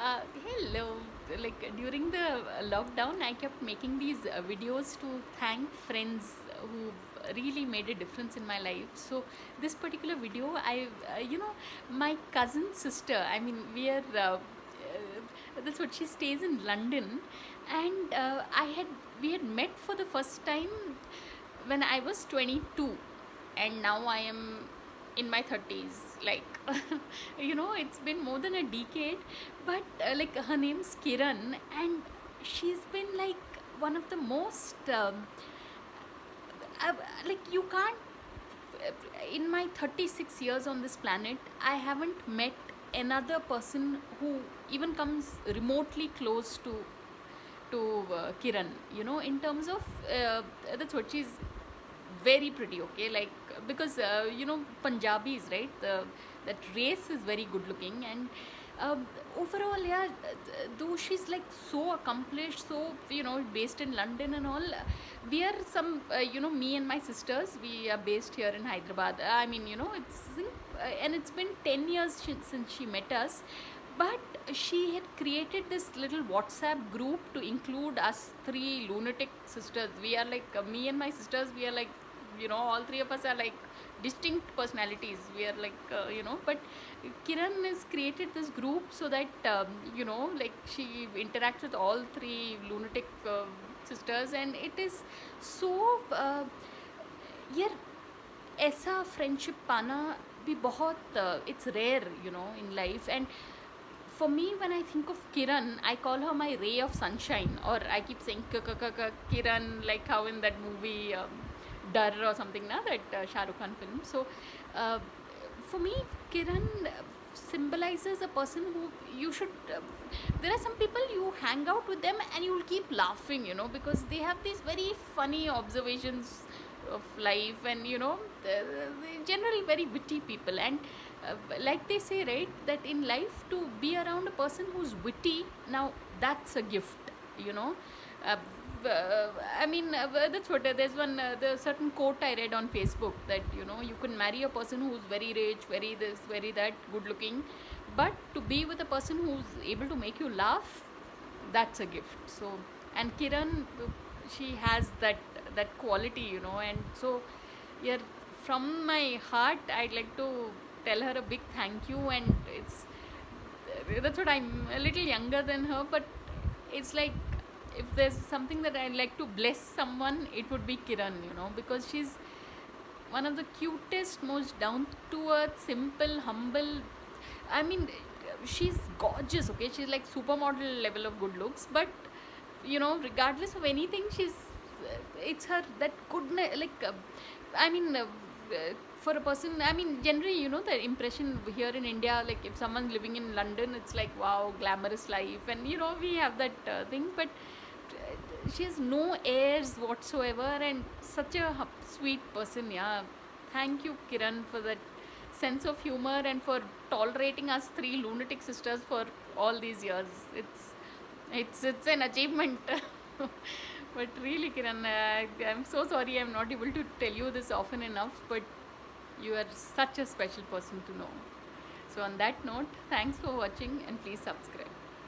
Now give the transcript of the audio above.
Hello. Like during the lockdown, I kept making these videos to thank friends who really made a difference in my life. So this particular video, my cousin's sister. I mean, that's what she stays in London, and we had met for the first time when I was 22, and now I am in my 30s. Like, it's been more than a decade, but like her name's Kiran, and she's been like one of the most uh, like you can't in my 36 years on this planet, I haven't met another person who even comes remotely close to Kiran. In terms of that's what she's very pretty. Okay, like because Punjabis, right? That race is very good looking, and overall, yeah. Though she's like so accomplished, so based in London and all, we are some me and my sisters. We are based here in Hyderabad. I mean, and it's been 10 years since she met us, but she had created this little WhatsApp group to include us three lunatic sisters. We are like me and my sisters. We are like all three of us are like distinct personalities. We are like but Kiran has created this group so that like she interacts with all three lunatic sisters, and it is so यार ऐसा friendship पाना भी बहुत it's rare in life. And for me, when I think of Kiran, I call her my ray of sunshine, or I keep saying Kiran, like how in that movie Dar or something, na, that Shah Rukh Khan film. So uh, for me, Kiran symbolizes a person who you should there are some people you hang out with them and you'll keep laughing, because they have these very funny observations of life, and they're generally very witty people. And like they say, right, that in life to be around a person who's witty, now that's a gift, you know uh, I mean, that's what there's one there's certain quote I read on Facebook that you can marry a person who's very rich, very this, very that, good looking, but to be with a person who's able to make you laugh, that's a gift. So, and Kiran, she has that quality, and so, yeah, from my heart, I'd like to tell her a big thank you. And that's what, I'm a little younger than her, but it's like if there's something that I'd like to bless someone, it would be Kiran, because she's one of the cutest, most down to earth, simple, humble. I mean, she's gorgeous, okay? She's like supermodel level of good looks, but regardless of anything, it's her that goodness. Like, I mean, for a person, I mean, generally, the impression here in India, like if someone's living in London, it's like, wow, glamorous life, and we have that thing, but she has no airs whatsoever, and such a sweet person. Yeah, thank you, Kiran, for that sense of humor and for tolerating us three lunatic sisters for all these years. It's an achievement. But really, Kiran, I'm so sorry I'm not able to tell you this often enough, but you are such a special person to know. So on that note, thanks for watching, and please subscribe.